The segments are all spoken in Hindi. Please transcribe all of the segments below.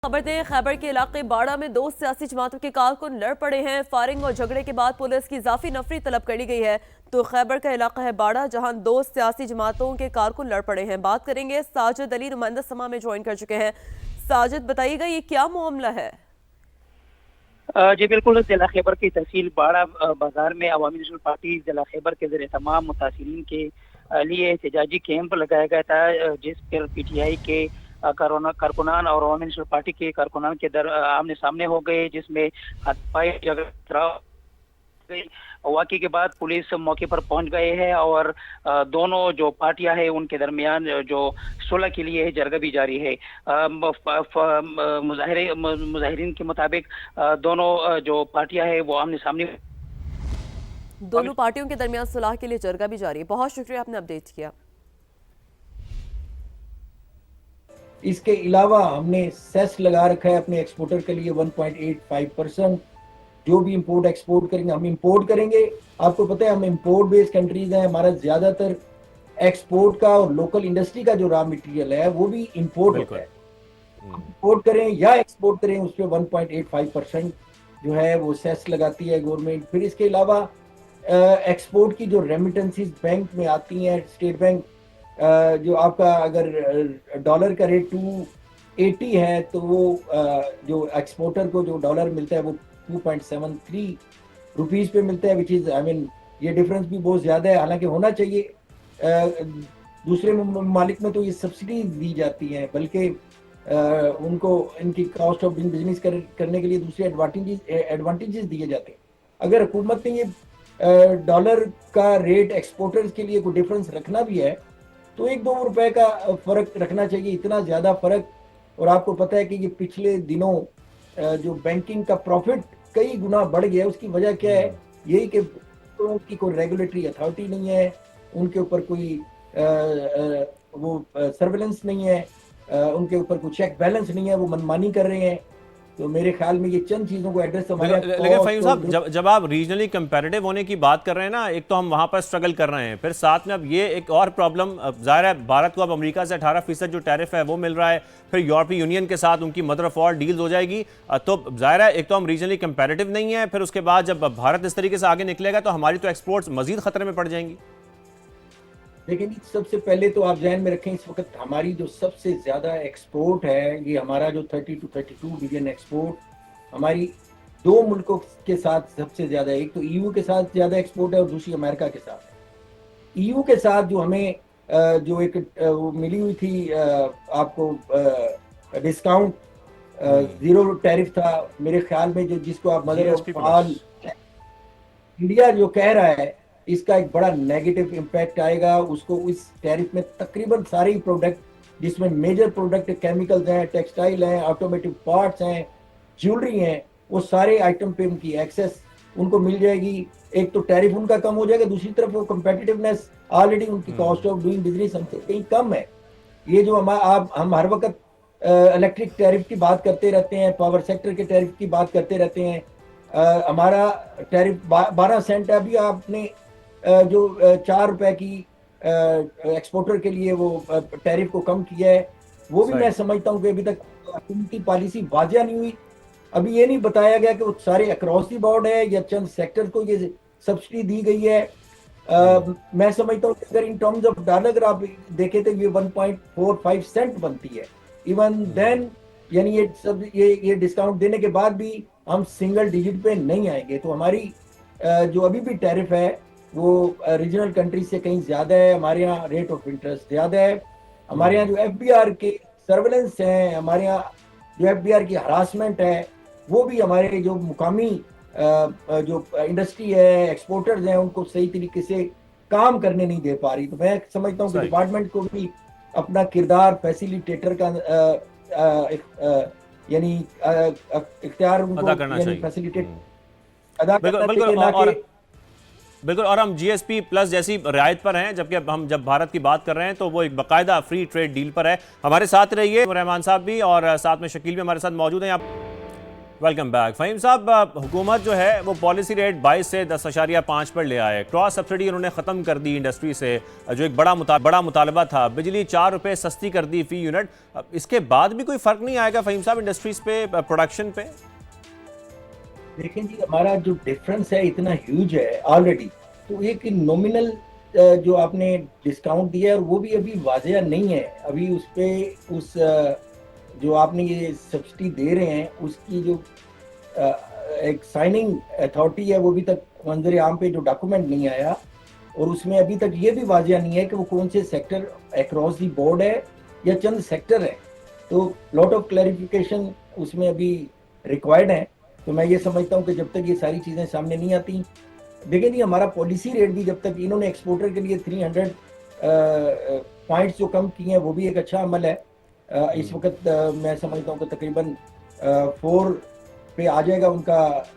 खबर दें, खैबर के इलाके बाड़ा में दो सियासी जमातों के कारकुन लड़ पड़े हैं। फायरिंग और झगड़े के बाद पुलिस की इजाफी नफरी तलब कर ली गई है। तो खैबर का इलाका है बाड़ा, जहां दो सियासी जमातों के कारकुन लड़ पड़े हैं। बात करेंगे, साजिद अली नुमाइंदा समा में ज्वाइन कर चुके हैं। साजिद, बताइएगा ये क्या मामला है? जी बिल्कुल। जिला खैबर की तहसील बाड़ा बाजार में अवामी नेशनल पार्टी जिला खैबर के जरिए तमाम मुतासिरीन के लिए एहतजाजी कैंप लगाया गया था, जिस पर पीटीआई के कारकुनान और अवामी नेशनल पार्टी के कारकुनान के आमने सामने हो गए, जिसमें हाथापाई झगड़ा गई। वाकई के बाद पुलिस मौके पर पहुंच गए हैं और दोनों जो पार्टियां हैं उनके दरमियान जो सुलह के लिए है जरगा भी जारी है। मुजाहिरीन के मुताबिक दोनों जो पार्टियां हैं वो आमने सामने। दोनों पार्टियों के दरमियान सुलह के लिए जरगा भी जारी है। बहुत शुक्रिया, आपने अपडेट किया। इसके अलावा हमने सेस लगा रखा है अपने एक्सपोर्टर के लिए 1.85%। जो भी इंपोर्ट एक्सपोर्ट करेंगे हम इंपोर्ट करेंगे। आपको पता है हम इंपोर्ट बेस्ड कंट्रीज हैं, हमारा ज्यादातर एक्सपोर्ट का और लोकल इंडस्ट्री का जो रॉ मटेरियल है वो भी इंपोर्ट होता है। इंपोर्ट करें या एक्सपोर्ट करें उस पर 1.85% जो है वो सेस लगाती है गवर्नमेंट। फिर इसके अलावा एक्सपोर्ट की जो रेमिटेंसीज बैंक में आती हैं, स्टेट बैंक, जो आपका अगर डॉलर का रेट 280 है तो वो जो एक्सपोर्टर को जो डॉलर मिलता है वो 2.73 रुपीज पे मिलता है, विच इज ये डिफरेंस भी बहुत ज्यादा है। हालांकि होना चाहिए, दूसरे ममालिक में तो ये सब्सिडी दी जाती है, बल्कि उनको इनकी कॉस्ट ऑफ डूइंग बिजनेस करने के लिए दूसरे एडवांटेजेस दिए जाते हैं। अगर हुकूमत ने ये डॉलर का रेट एक्सपोर्टर्स के लिए कोई डिफरेंस रखना भी है तो 1-2 रुपए का फर्क रखना चाहिए, इतना ज्यादा फर्क। और आपको पता है कि ये पिछले दिनों जो बैंकिंग का प्रॉफिट कई गुना बढ़ गया, उसकी वजह क्या है? यही कि उनकी कोई रेगुलेटरी अथॉरिटी नहीं है, उनके ऊपर कोई वो सर्वेलेंस नहीं है, उनके ऊपर कोई चेक बैलेंस नहीं है, वो मनमानी कर रहे हैं। तो मेरे ख्याल में ये चंद चीजों को एड्रेस हमारे। लेकिन फहीम साहब, जब आप रीजनली कंपैरेटिव होने की बात कर रहे हैं ना, एक तो हम वहां पर स्ट्रगल कर रहे हैं, फिर साथ में अब ये एक और प्रॉब्लम जाहिर है, भारत को अब अमेरिका से 18% जो टैरिफ है वो मिल रहा है, फिर यूरोपीय यूनियन के साथ उनकी मदर ऑफ ऑल डील्स हो जाएगी। तो जाहिर है एक तो हम रीजनली कंपैरेटिव नहीं है, फिर उसके बाद जब भारत इस तरीके से आगे निकलेगा तो हमारी तो एक्सपोर्ट्स मजीद खतरे में पड़ जाएंगी। लेकिन सबसे पहले तो आप ध्यान में रखें, इस वक्त हमारी जो सबसे ज्यादा एक्सपोर्ट है, ये हमारा जो 30 to 32 बिलियन एक्सपोर्ट हमारी दो मुल्कों के साथ सबसे ज्यादा है। एक तो ईयू के साथ ज्यादा एक्सपोर्ट है और दूसरी अमेरिका के साथ है। ईयू के साथ जो हमें जो एक वो मिली हुई थी आपको डिस्काउंट, जीरो टैरिफ था मेरे ख्याल में, जो जिसको आप मदर ऑफ ऑल इंडिया जो कह रहा है, इसका एक बड़ा नेगेटिव इम्पैक्ट आएगा उसको। इस टैरिफ में तकरीबन सारे प्रोडक्ट जिसमें मेजर प्रोडक्ट केमिकल्स हैं, टेक्सटाइल हैं, ऑटोमेटिव पार्ट्स हैं, ज्वेलरी हैं, वो सारे आइटम पे उनकी एक्सेस उनको मिल जाएगी। एक तो टैरिफ उनका कम हो जाएगा, दूसरी तरफ वो कंपेटिटिवनेस ऑलरेडी उनकी कॉस्ट ऑफ डूइंग बिजनेस हमसे कहीं कम है। ये जो हम हर वक्त इलेक्ट्रिक टैरिफ की बात करते रहते हैं, पावर सेक्टर के टैरिफ की बात करते रहते हैं। हमारा टैरिफ 12 सेंट है। अभी आपने जो 4 रुपए की एक्सपोर्टर के लिए वो टैरिफ को कम किया है, वो भी मैं समझता हूँ कि अभी तक उनकी पॉलिसी वाजिया नहीं हुई। अभी ये नहीं बताया गया कि वो सारे अक्रॉस दी बोर्ड है या चंद सेक्टर को ये सब्सिडी दी गई है। मैं समझता हूँ कि अगर इन टर्म्स ऑफ डॉलर अगर आप देखें तो ये 1.45 सेंट बनती है। इवन देन यानी ये सब ये डिस्काउंट देने के बाद भी हम सिंगल डिजिट पे नहीं आएंगे। तो हमारी जो अभी भी टैरिफ है वो रीजनल कंट्री से कहीं ज्यादा है। हमारे यहाँ रेट ऑफ इंटरेस्ट ज्यादा है। हमारे यहाँ जो एफबीआर के सर्वेलेंस हैं, हमारे यहाँ जो एफबीआर की हरासमेंट है, वो भी हमारे जो मुकामी जो इंडस्ट्री है, एक्सपोर्टर्स हैं, उनको सही तरीके से काम करने नहीं दे पा रही। तो मैं समझता हूँ कि डिपार्टमेंट को भी अपना किरदार फैसिलिटेटर का यानी इख्तियार अदा करना चाहिए, फैसिलिटेट अदा करना चाहिए। बिल्कुल। और हम जीएसपी प्लस जैसी रियायत पर हैं, जबकि हम जब भारत की बात कर रहे हैं तो वो एक बाकायदा फ्री ट्रेड डील पर है। हमारे साथ रहिए रहमान साहब भी, और साथ में शकील भी हमारे साथ मौजूद हैं। Welcome back. फ़हीम साहब, हुकूमत जो है वो पॉलिसी रेट 22 से 10.5 पर ले आए। क्रॉस सब्सिडी उन्होंने ख़त्म कर दी इंडस्ट्री से, जो एक बड़ा मुतालबा था। बिजली 4 रुपये सस्ती कर दी फ़ी यूनिट। इसके बाद भी कोई फ़र्क नहीं आएगा फ़हीम साहब इंडस्ट्रीज़ पे, प्रोडक्शन पे? देखें जी, हमारा जो डिफरेंस है इतना ह्यूज है ऑलरेडी, तो एक नॉमिनल जो आपने डिस्काउंट दिया है वो भी अभी वाजिया नहीं है। अभी उस पे जो आपने ये सब्सिडी दे रहे हैं उसकी जो एक साइनिंग अथॉरिटी है वो अभी तक मंजर आम पे जो डॉक्यूमेंट नहीं आया, और उसमें अभी तक ये भी वाजिया नहीं है कि वो कौन से सेक्टर अक्रॉस दी बोर्ड है या चंद सेक्टर है। तो लॉट ऑफ क्लैरिफिकेशन उसमें अभी रिक्वायर्ड है। तो मैं ये समझता हूँ कि जब तक ये सारी चीज़ें सामने नहीं आती, देखिए जी, हमारा पॉलिसी रेट भी जब तक इन्होंने एक्सपोर्टर के लिए 300 पॉइंट्स जो कम किए हैं वो भी एक अच्छा अमल है। इस वक्त मैं समझता हूँ कि तकरीबन 4 पे आ जाएगा उनका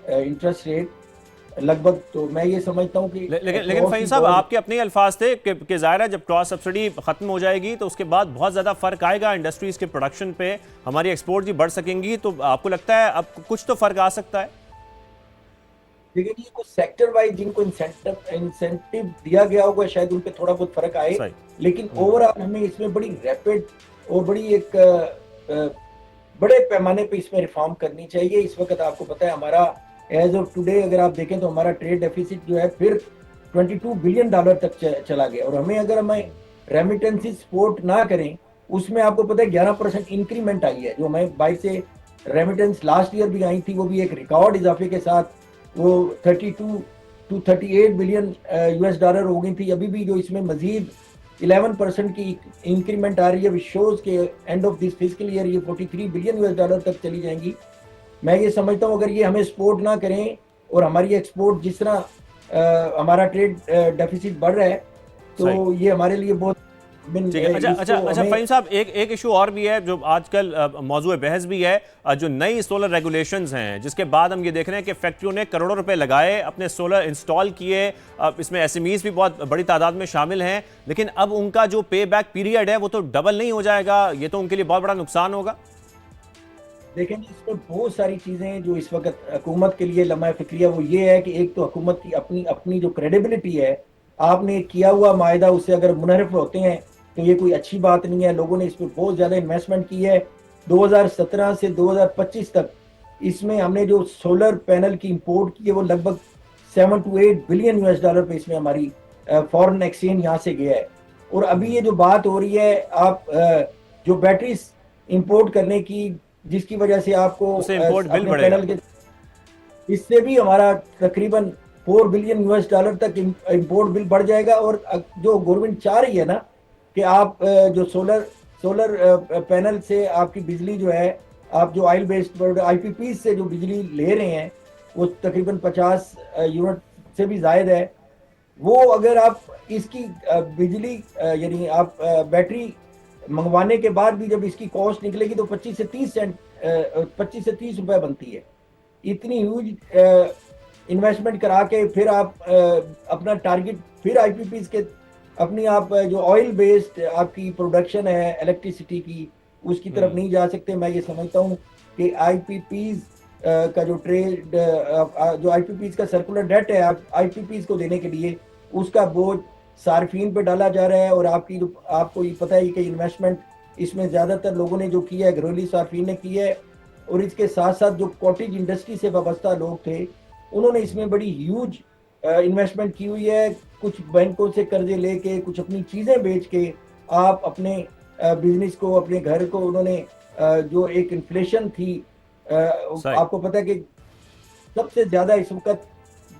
इंटरेस्ट रेट लगभग। तो मैं ये समझता हूँ कि लेकिन फ़हीम साहब, आपके अपने ही अल्फाज थे कि ज़ाहिर है जब क्रॉस सब्सिडी ख़त्म हो जाएगी तो उसके बाद बहुत ज़्यादा फ़र्क आएगा इंडस्ट्रीज़ के प्रोडक्शन पे, हमारी एक्सपोर्ट भी बढ़ सकेंगी। तो आपको लगता है अब कुछ तो फ़र्क आ सकता है? देखिए जी, कुछ सेक्टर वाइज जिनको इंसेंटिव दिया गया होगा शायद उन पे थोड़ा बहुत फर्क आए, लेकिन ओवरऑल हमें इसमें बड़ी रैपिड और बड़ी एक बड़े पैमाने पे इसमें रिफॉर्म करनी चाहिए। इस वक्त आपको पता है हमारा एज ऑफ टुडे अगर आप देखें तो हमारा ट्रेड डेफिसिट जो है फिर $22 बिलियन तक चला गया, और अगर हमें रेमिटेंसेस सपोर्ट ना करें उसमें आपको पता है 11% इंक्रीमेंट आई है। जो हमें 22 से रेमिटेंस लास्ट ईयर भी आई थी वो भी एक रिकॉर्ड इजाफे के साथ वो 32 to 38 बिलियन US$ हो गई थी। अभी भी जो इसमें मजीद 11% की इंक्रीमेंट आ रही है, विच शोज के end of this fiscal year ये 43 बिलियन US$ तक चली जाएंगी। मैं ये समझता हूँ अगर ये हमें सपोर्ट ना करें और हमारी एक्सपोर्ट जिस तरह हमारा ट्रेड डेफिसिट बढ़ रहा है तो ये हमारे लिए बहुत ठीक है। अच्छा फ़हीम साहब, एक इशू और भी है जो आजकल मौजूद बहस भी है, जो नई सोलर रेगुलेशंस हैं जिसके बाद हम ये देख रहे हैं कि फैक्ट्रियों ने करोड़ों रुपए लगाए, अपने सोलर इंस्टॉल किए, इसमें एसएमईज भी बहुत बड़ी तादाद में शामिल हैं, लेकिन अब उनका जो पे बैक पीरियड है वो तो डबल नहीं हो जाएगा। ये तो उनके लिए बहुत बड़ा नुकसान होगा। देखें इसमें बहुत सारी चीज़ें जो इस वक्त हुकूमत के लिए लम्हा फिक्रिया वो ये है कि एक तो हुकूमत की अपनी जो क्रेडिबिलिटी है, आपने किया हुआ मायदा उससे अगर मुनहरफ होते हैं तो ये कोई अच्छी बात नहीं है। लोगों ने इस पर बहुत ज़्यादा इन्वेस्टमेंट की है। 2017 से 2025 तक इसमें हमने जो सोलर पैनल की इंपोर्ट की है वो लगभग 7 to 8 बिलियन US$ पे इसमें हमारी फॉरेन एक्सचेंज यहाँ से गया है। और अभी ये जो बात हो रही है आप जो बैटरीज इंपोर्ट करने की, जिसकी वजह से आपको बिल पैनल के इससे भी हमारा तकरीबन 4 बिलियन US$ तक इंपोर्ट बिल बढ़ जाएगा। और जो गवर्नमेंट चाह रही है ना कि आप जो सोलर पैनल से आपकी बिजली जो है, आप जो ऑयल बेस्ड IPP से जो बिजली ले रहे हैं वो तकरीबन 50 यूनिट से भी ज़ायद है। वो अगर आप इसकी बिजली यानी आप बैटरी मंगवाने के बाद भी जब इसकी कॉस्ट निकलेगी तो 25 से 30 रुपए बनती है। इतनी ह्यूज इन्वेस्टमेंट करा के फिर आप अपना टारगेट फिर IPPs के अपनी आप जो ऑयल बेस्ड आपकी प्रोडक्शन है इलेक्ट्रिसिटी की उसकी तरफ नहीं जा सकते। मैं ये समझता हूँ कि IPPs का जो ट्रेड जो IPPs का सर्कुलर डेट है IPPs को देने के लिए उसका बोझ सार्फिन पे डाला जा रहा है। और आपको ये पता है कि इन्वेस्टमेंट इसमें ज़्यादातर लोगों ने जो किया है घरेलू सार्फिन ने की है, और इसके साथ साथ जो कॉटेज इंडस्ट्री से वाबस्ता लोग थे उन्होंने इसमें बड़ी ह्यूज इन्वेस्टमेंट की हुई है। कुछ बैंकों से कर्जे लेके, कुछ अपनी चीज़ें बेच के आप अपने बिजनेस को, अपने घर को उन्होंने जो एक इन्फ्लेशन थी, आपको पता है कि सबसे ज़्यादा इस वक्त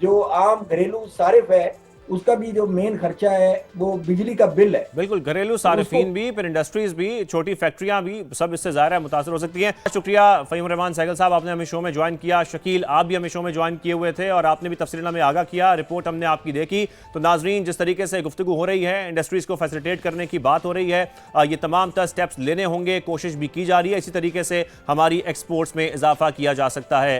जो आम घरेलू सारिफ है उसका भी जो मेन खर्चा है वो बिजली का बिल है। बिल्कुल, घरेलू सारिफीन भी, फिर इंडस्ट्रीज भी, छोटी फैक्ट्रियां भी, सब इससे ज़ाहिर है मुतासर हो सकती हैं। शुक्रिया फ़हीम रहमान सहगल साहब, आपने हमें शो में ज्वाइन किया। शकील, आप भी हमें शो में ज्वाइन किए हुए थे और आपने भी तफसील में आगाह किया, रिपोर्ट हमने आपकी देखी। तो नाजरीन, जिस तरीके से गुफ्तगू हो रही है, इंडस्ट्रीज़ को फैसिलिटेट करने की बात हो रही है, ये तमाम तर स्टेप्स लेने होंगे, कोशिश भी की जा रही है, इसी तरीके से हमारी एक्सपोर्ट्स में इजाफा किया जा सकता है।